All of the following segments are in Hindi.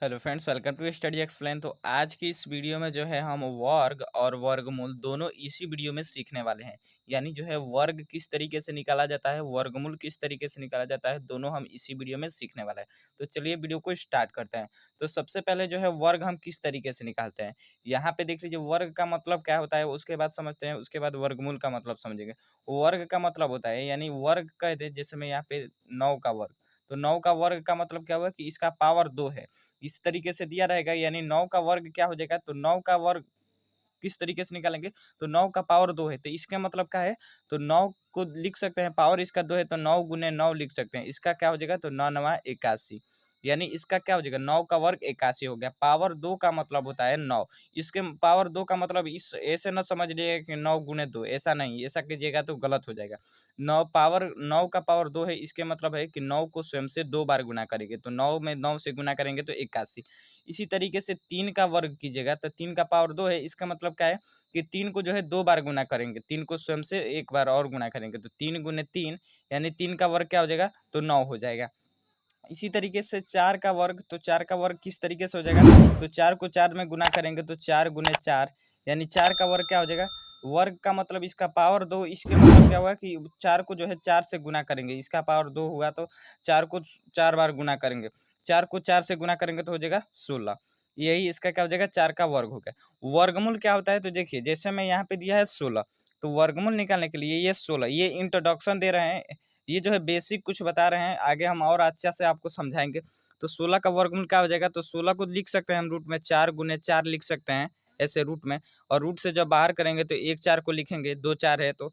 Hello friends, welcome to study explain. तो आज की इस वीडियो में जो है हम वर्ग और वर्गमूल दोनों इसी वीडियो में सीखने वाले हैं। यानी जो है वर्ग किस तरीके से निकाला जाता है, वर्गमूल किस तरीके से निकाला जाता है, दोनों हम इसी वीडियो में सीखने वाले हैं। तो चलिए वीडियो को स्टार्ट करते हैं। तो सबसे पहले जो है वर्ग हम किस तरीके से निकालते हैं, यहाँ पे देख लीजिए। वर्ग का मतलब क्या होता है उसके बाद समझते हैं, उसके बाद वर्गमूल का मतलब समझेंगे। वर्ग का मतलब होता है, यानी वर्ग कहते हैं, जैसे मैं यहाँ पे 9 का वर्ग, तो 9 का वर्ग का मतलब क्या हुआ कि इसका पावर 2 है। इस तरीके से दिया रहेगा, यानी 9 का वर्ग क्या हो जाएगा, तो 9 का वर्ग किस तरीके से निकालेंगे, तो 9 का पावर 2 है, तो इसका मतलब क्या है, तो 9 को लिख सकते हैं, पावर इसका 2 है तो 9 गुने 9 लिख सकते हैं। इसका क्या हो जाएगा, तो 9 9 81, यानी इसका क्या हो जाएगा, 9 का वर्ग 81 हो गया। पावर 2 का मतलब होता है 9। इसके पावर 2 का मतलब इस ऐसे ना समझ लीजिएगा कि 9 गुने 2, ऐसा नहीं, ऐसा कीजिएगा तो गलत हो जाएगा। 9 का पावर 2 है, इसके मतलब है कि 9 को स्वयं से 2 बार गुना करेंगे, तो 9 में 9 से गुना करेंगे तो 81। इसी तरीके से 3 का वर्ग कीजिएगा, तो 3 का पावर 2 है, इसका मतलब क्या है कि 3 को जो है 2 बार गुना करेंगे, 3 को स्वयं से 1 बार और गुना करेंगे, तो 3 गुने 3, यानी 3 का वर्ग क्या हो जाएगा, तो 9 हो जाएगा। इसी तरीके से 4 का वर्ग, तो 4 का वर्ग किस तरीके से हो जाएगा, तो 4 को 4 में गुना करेंगे तो 4 गुने 4, यानी 4 का वर्ग क्या हो जाएगा, वर्ग का मतलब इसका पावर 2, इसके मतलब क्या हुआ कि 4 को जो है 4 से गुना करेंगे, इसका पावर 2 हुआ तो 4 को 4 बार गुना करेंगे, 4 को 4 से गुना करेंगे तो हो जाएगा 16। यही इसका क्या हो जाएगा, 4 का वर्ग हो गया। वर्गमूल क्या होता है, तो देखिए जैसे मैं यहाँ पे दिया है 16, तो वर्गमूल निकालने के लिए ये 16, ये इंट्रोडक्शन दे रहे हैं, ये जो है बेसिक कुछ बता रहे हैं, आगे हम और अच्छा से आपको समझाएंगे। तो 16 का वर्गमूल क्या हो जाएगा, तो 16 को लिख सकते हैं हम रूट में 4 गुने 4 लिख सकते हैं, ऐसे रूट में। और रूट से जब बाहर करेंगे तो 1 4 को लिखेंगे, 2 4 है तो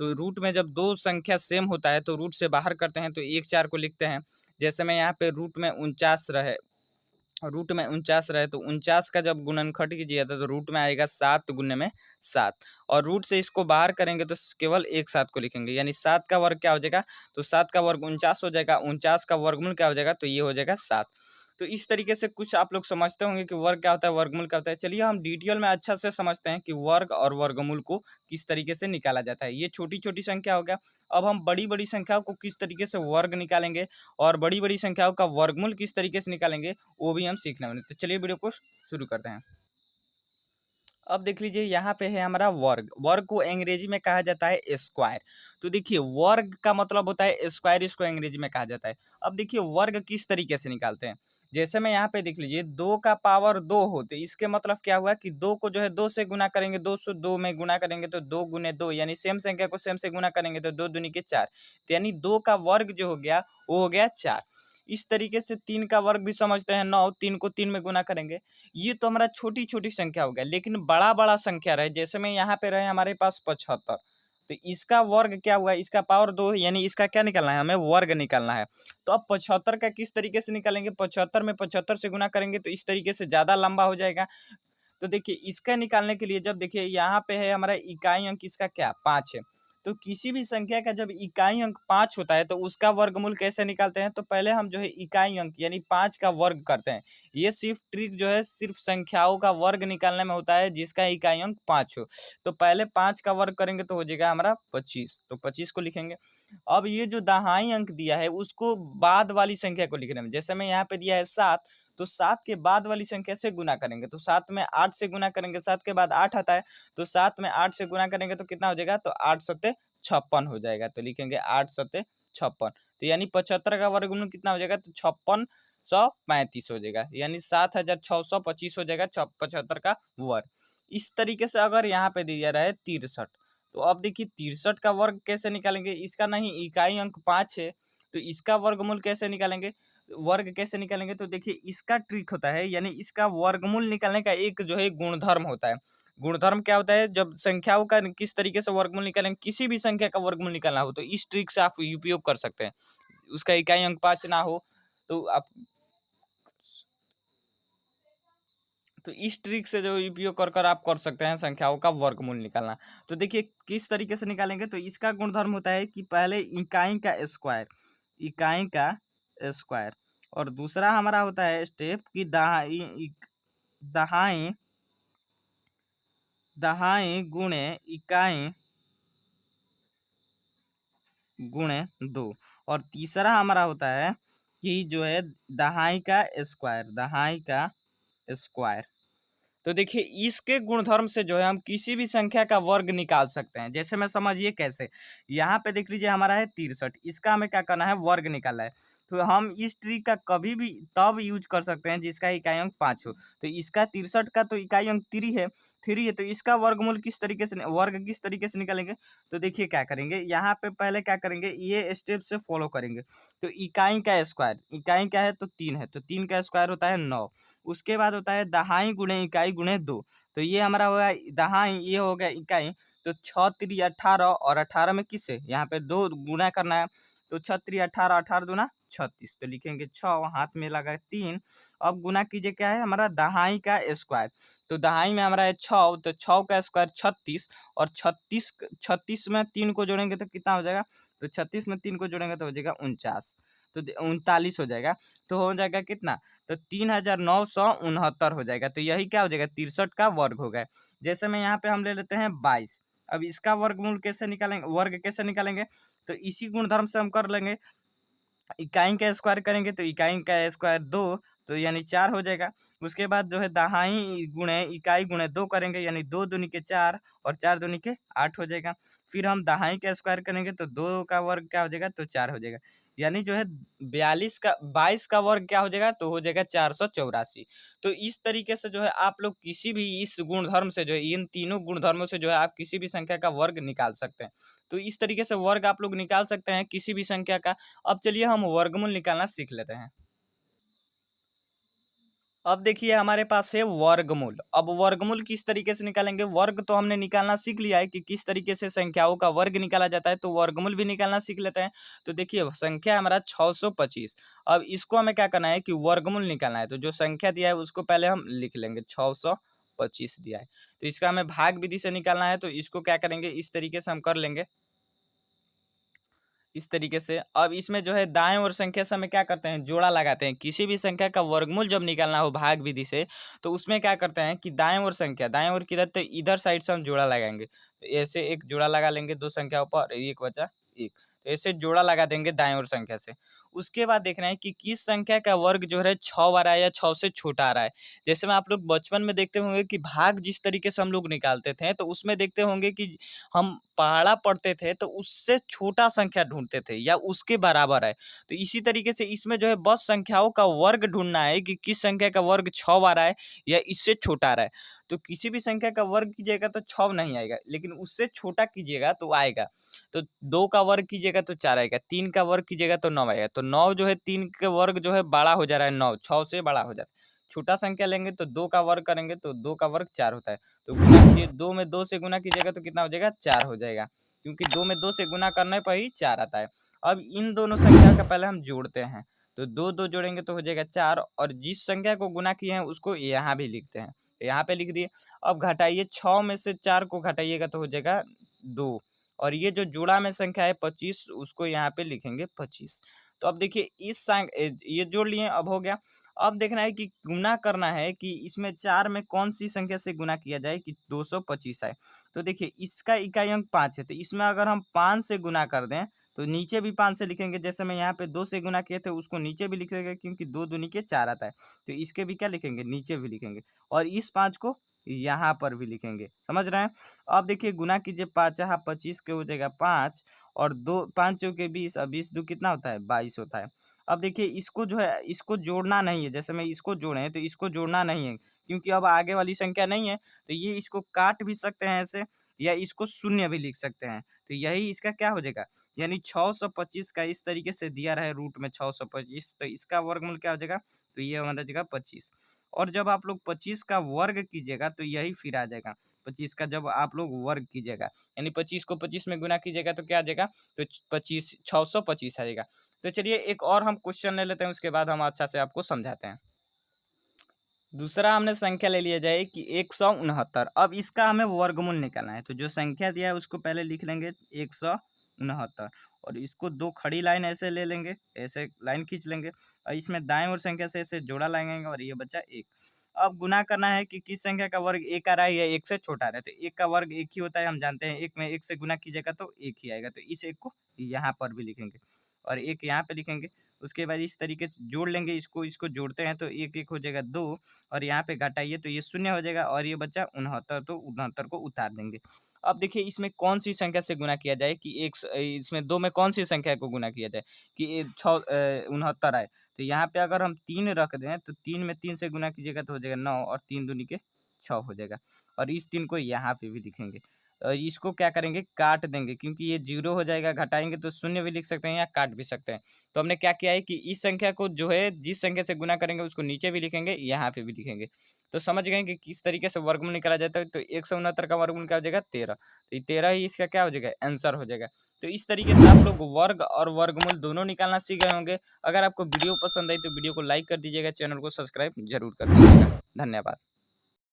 रूट में जब दो संख्या सेम होता है तो रूट से बाहर करते हैं तो 1 4 को लिखते हैं। जैसे मैं यहाँ पे रूट में 49 रहे तो 49 का जब गुणनखंड कीजिएगा तो रूट में आएगा 7 गुने में 7, और रूट से इसको बाहर करेंगे तो केवल एक 7 को लिखेंगे, यानी 7 का वर्ग क्या हो जाएगा, तो 7 का वर्ग 49 हो जाएगा। 49 का वर्गमूल क्या हो जाएगा, तो ये हो जाएगा 7। तो इस तरीके से कुछ आप लोग समझते होंगे कि वर्ग क्या होता है, वर्गमूल क्या होता है। चलिए हम डिटेल में अच्छा से समझते हैं कि वर्ग और वर्गमूल को किस तरीके से निकाला जाता है। ये छोटी छोटी संख्या हो गया। अब हम बड़ी बड़ी संख्याओं को किस तरीके से वर्ग निकालेंगे और बड़ी बड़ी संख्याओं का वर्गमूल किस तरीके से निकालेंगे, वो भी हम सीखने वाले हैं। तो चलिए वीडियो को शुरू करते हैं। अब देख लीजिए, यहाँ पे है हमारा वर्ग। वर्ग को अंग्रेजी में कहा जाता है स्क्वायर। तो देखिए वर्ग का मतलब होता है स्क्वायर, इसको अंग्रेजी में कहा जाता है। अब देखिए वर्ग किस तरीके से निकालते हैं। जैसे मैं यहाँ पे देख लीजिए, 2 का पावर 2 हो, तो इसके मतलब क्या हुआ कि 2 को जो है 2 से गुना करेंगे, 202 में गुना करेंगे तो 2 गुने 2, यानी सेम संख्या को सेम से गुना करेंगे तो 2 दूनी के 4, तो यानी 2 का वर्ग जो हो गया वो हो गया 4। इस तरीके से 3 का वर्ग भी समझते हैं, 9, 3 को 3 में गुना करेंगे। ये तो हमारा छोटी छोटी संख्या हो गया, लेकिन बड़ा बड़ा संख्या रहे, जैसे में यहाँ पे रहे हमारे पास 75, तो इसका वर्ग क्या हुआ, इसका पावर 2, यानी इसका क्या निकालना है, हमें वर्ग निकालना है। तो अब 75 का किस तरीके से निकालेंगे, 75 में 75 से गुना करेंगे तो इस तरीके से ज़्यादा लंबा हो जाएगा। तो देखिए इसका निकालने के लिए, जब देखिए यहाँ पे है हमारा इकाई अंक, इसका क्या 5 है, तो किसी भी संख्या का जब इकाई अंक 5 होता है तो उसका वर्गमूल कैसे निकालते हैं, तो पहले हम जो है इकाई अंक यानी 5 का वर्ग करते हैं। ये सिर्फ ट्रिक जो है सिर्फ संख्याओं का वर्ग निकालने में होता है जिसका इकाई अंक 5 हो। तो पहले 5 का वर्ग करेंगे तो हो जाएगा हमारा 25, तो 25 को लिखेंगे। अब ये जो दहाई अंक दिया है उसको बाद वाली संख्या को लिखने में, जैसे मैं यहाँ पे दिया है 7, तो 7 के बाद वाली संख्या से गुना करेंगे, तो 7 में 8 से गुना करेंगे, 7 के बाद 8 आता है, तो 7 में 8 से गुना करेंगे तो कितना हो जाएगा, तो 8 सत्ते 56 हो जाएगा, तो लिखेंगे 8 सत्ते 56, तो यानी 75 का वर्गमूल कितना हो जाएगा, तो 5635 हो जाएगा, यानी 7625 हो जाएगा 75 का वर्ग। इस तरीके से अगर यहाँ पे दिया रहा है 63, तो अब देखिए 63 का वर्ग कैसे निकालेंगे, इसका नहीं इकाई अंक 5 है, तो इसका वर्गमूल कैसे निकालेंगे, वर्ग कैसे निकालेंगे, तो देखिए इसका ट्रिक होता है, यानी इसका वर्गमूल निकालने का एक जो है गुणधर्म होता है। गुणधर्म क्या होता है, जब संख्याओं का किस तरीके से वर्गमूल निकालेंगे, किसी भी संख्या का वर्गमूल निकालना हो तो इस ट्रिक से आप उपयोग कर सकते हैं। उसका इकाई अंक 5 ना हो तो आप, तो इस ट्रिक से जो उपयोग कर कर आप कर सकते हैं संख्याओं का वर्गमूल निकालना। तो देखिए किस तरीके से निकालेंगे, तो इसका गुणधर्म होता है कि पहले इकाई का स्क्वायर, इकाई का स्क्वायर, और दूसरा हमारा होता है स्टेप की दहाई दहाई गुणे इकाई गुणे 2, और तीसरा हमारा होता है कि जो है दहाई का स्क्वायर। तो देखिए इसके गुणधर्म से जो है हम किसी भी संख्या का वर्ग निकाल सकते हैं। जैसे मैं समझिए कैसे, यहाँ पे देख लीजिए हमारा है 63, इसका हमें क्या करना है, वर्ग निकालना है। तो हम इस ट्रिक का कभी भी तब यूज कर सकते हैं जिसका इकाई अंक 5 हो। तो इसका 63 का तो इकाई अंक 3 है, तो इसका वर्गमूल किस तरीके से, वर्ग किस तरीके से निकालेंगे। तो देखिए क्या करेंगे, यहाँ पे पहले क्या करेंगे, ये स्टेप से फॉलो करेंगे। तो इकाई का स्क्वायर, इकाई क्या है तो 3 है, तो 3 का स्क्वायर होता है 9। उसके बाद होता है दहाई गुणे इकाई गुणे 2। तो ये हमारा होगा दहाई, ये हो गया इकाई। तो 6×3 = 18, और 18 में किससे, यहाँ पे 2 गुना करना है। तो 6×3 = 18, 18×2 = 36। तो लिखेंगे 6, हाथ में लगा 3। अब गुना कीजिए, क्या है हमारा दहाई का स्क्वायर। तो दहाई में हमारा है 6, तो 6 का स्क्वायर 36, और 36 36 में 3 को जोड़ेंगे तो कितना हो जाएगा। तो 36 में 3 को जोड़ेंगे तो हो जाएगा 49, तो 39 हो जाएगा। तो हो जाएगा कितना, तो 3969 हो जाएगा। तो यही क्या हो जाएगा, 63 का वर्ग हो गया। जैसे में यहाँ पे हम ले लेते हैं 22। अब इसका वर्गमूल कैसे निकालेंगे, वर्ग कैसे निकालेंगे, तो इसी गुणधर्म से हम कर लेंगे। इकाई का स्क्वायर करेंगे तो इकाई का स्क्वायर 2, तो यानी 4 हो जाएगा। उसके बाद जो है दहाई गुणे इकाई गुणे 2 करेंगे, यानी 2 दूनी के 4, और 4 दूनी के 8 हो जाएगा। फिर हम दहाई का स्क्वायर करेंगे तो 2 का वर्ग क्या हो जाएगा, तो 4 हो जाएगा। यानी जो है 22 का वर्ग क्या हो जाएगा, तो हो जाएगा 484। तो इस तरीके से जो है आप लोग किसी भी इस गुणधर्म से जो है, इन तीनों गुणधर्मों से जो है आप किसी भी संख्या का वर्ग निकाल सकते हैं। तो इस तरीके से वर्ग आप लोग निकाल सकते हैं किसी भी संख्या का। अब चलिए हम वर्गमूल निकालना सीख लेते हैं। अब देखिए हमारे पास है वर्गमूल। अब वर्गमूल किस तरीके से निकालेंगे, वर्ग तो हमने निकालना सीख लिया है कि किस तरीके से संख्याओं का वर्ग निकाला जाता है, तो वर्गमूल भी निकालना सीख लेते हैं। तो देखिए संख्या हमारा 625। अब इसको हमें क्या करना है कि वर्गमूल निकालना है। तो जो संख्या दिया है उसको पहले हम लिख लेंगे, 625 दिया है। तो इसका हमें भाग विधि से निकालना है, तो इसको क्या करेंगे, इस तरीके से हम कर लेंगे, इस तरीके से। अब इसमें जो है दाएं और संख्या से हमें क्या करते हैं, जोड़ा लगाते हैं। किसी भी संख्या का वर्गमूल जब निकालना हो भाग विधि से, तो उसमें क्या करते हैं कि दाएं और संख्या, दाएं और किधर, तो इधर साइड से हम जोड़ा लगाएंगे। तो ऐसे एक जोड़ा लगा लेंगे दो संख्याओं पर, एक बचा एक, तो ऐसे जोड़ा लगा देंगे दाएं और संख्या से। उसके बाद देखना है कि किस संख्या का वर्ग जो है 6 आ रहा है या 6 से छोटा आ रहा है। जैसे में आप लोग बचपन में देखते होंगे कि भाग जिस तरीके से हम लोग निकालते थे, तो उसमें देखते होंगे कि हम पहाड़ा पढ़ते थे तो उससे छोटा संख्या ढूंढते थे या उसके बराबर है। तो इसी तरीके से इसमें जो है बस संख्याओं का वर्ग ढूंढना है कि किस संख्या का वर्ग 6 आ रहा है या इससे छोटा आ रहा है। तो किसी भी संख्या का वर्ग कीजिएगा तो 6 नहीं आएगा, लेकिन उससे छोटा कीजिएगा तो आएगा। तो 2 का वर्ग कीजिएगा तो 4 आएगा, 3 का वर्ग कीजिएगा तो 9 आएगा। तो 9 जो है 3 का वर्ग जो है बड़ा हो जा रहा है, 9 6 से बड़ा हो जा रहा है। छोटा संख्या लेंगे तो 2 का वर्ग करेंगे तो 2 का वर्ग 4 होता है। तो गुना कीजिए, 2 में 2 से गुना कीजिएगा तो कितना हो जाएगा, 4 हो जाएगा, क्योंकि 2 में 2 से गुना करने पर ही 4 आता है। अब इन दोनों संख्या का पहले हम जोड़ते हैं। तो 2 2 जोड़ेंगे तो हो जाएगा 4, और जिस संख्या को गुना किए हैं उसको यहाँ भी लिखते हैं, तो यहाँ पे लिख दिए। अब घटाइए, 6 में से 4 को घटाइएगा तो हो जाएगा 2, और ये जो जोड़ा में संख्या है 25, उसको यहाँ पे लिखेंगे 25। तो अब देखिए ये जोड़ लिए, अब हो गया। अब देखना है कि गुना करना है कि इसमें 4 में कौन सी संख्या से गुना किया जाए कि 225 आए। तो देखिए इसका इकाई अंक 5 है, तो इसमें अगर हम 5 से गुना कर दें तो नीचे भी 5 से लिखेंगे। जैसे मैं यहाँ पे 2 से गुना किए थे उसको नीचे भी लिखेंगे, क्योंकि 2 दूनी के 4 आता है। तो इसके भी क्या लिखेंगे, नीचे भी लिखेंगे, और इस 5 को यहाँ पर भी लिखेंगे। समझ रहे हैं। अब देखिए गुना कीजिए, 5 25 के हो जाएगा 5, और 2 5 चौके 20, और 20 दो कितना होता है, 22 होता है। अब देखिए इसको जो है, इसको जोड़ना नहीं है। जैसे मैं इसको जोड़े तो इसको जोड़ना नहीं है, क्योंकि अब आगे वाली संख्या नहीं है। तो ये इसको काट भी सकते हैं ऐसे, या इसको शून्य भी लिख सकते हैं। तो यही इसका क्या हो जाएगा, यानी 625 का इस तरीके से दिया रहे रूट में 625, तो इसका वर्गमूल क्या हो जाएगा, तो ये हमारा जगह 25। और जब आप लोग 25 का वर्ग कीजिएगा तो यही फिर आ जाएगा। 25 का जब आप लोग वर्ग कीजिएगा, यानी 25 को 25 में गुना कीजिएगा तो क्या आ जाएगा, तो 25 625 आ जाएगा। तो चलिए एक और हम क्वेश्चन ले लेते हैं, उसके बाद हम अच्छा से आपको समझाते हैं। दूसरा हमने संख्या ले लिया जाए कि 169। अब इसका हमें वर्गमूल निकालना है। तो जो संख्या दिया है उसको पहले लिख लेंगे 169, और इसको दो खड़ी लाइन ऐसे ले लेंगे, ऐसे लाइन खींच लेंगे, और इसमें दाएं और संख्या से ऐसे जोड़ा लगाएंगे, और ये बचा 1। अब गुना करना है कि किस संख्या का वर्ग 1 आ रहा है या 1 से छोटा आ रहा है। तो 1 का वर्ग 1 ही होता है, हम जानते हैं। 1 में 1 से गुना कीजिएगा तो 1 ही आएगा। तो इस 1 को यहाँ पर भी लिखेंगे। और एक यहाँ पे लिखेंगे। उसके बाद इस तरीके से जोड़ लेंगे, इसको इसको जोड़ते हैं तो एक एक हो जाएगा 2, और यहाँ पे घटाइए तो ये 0 हो जाएगा और ये बच्चा 69, तो 69 को उतार देंगे। अब देखिए इसमें कौन सी संख्या से गुना किया जाए कि इसमें 2 में कौन सी संख्या को गुना किया जाए कि 69 आए। तो यहाँ पे अगर हम 3 रख दें तो 3 में 3 से गुना कीजिएगा तो हो जाएगा 9, और 3 दूनी के 6 हो जाएगा। और इस 3 को यहाँ पे भी लिखेंगे। इसको क्या करेंगे, काट देंगे, क्योंकि ये 0 हो जाएगा, घटाएंगे तो 0 भी लिख सकते हैं या काट भी सकते हैं। तो हमने क्या किया है कि इस संख्या को जो है जिस संख्या से गुना करेंगे उसको नीचे भी लिखेंगे, यहाँ पे भी लिखेंगे। तो समझ गए कि किस तरीके से वर्गमूल निकाला जाता है। तो 169 का वर्गमूल क्या हो जाएगा, 13। तो ये 13 ही इसका क्या हो जाएगा, आंसर हो जाएगा। तो इस तरीके से आप लोग वर्ग और वर्गमूल दोनों निकालना सीख गए होंगे। अगर आपको वीडियो पसंद आई तो वीडियो को लाइक कर दीजिएगा, चैनल को सब्सक्राइब जरूर कर दीजिएगा। धन्यवाद।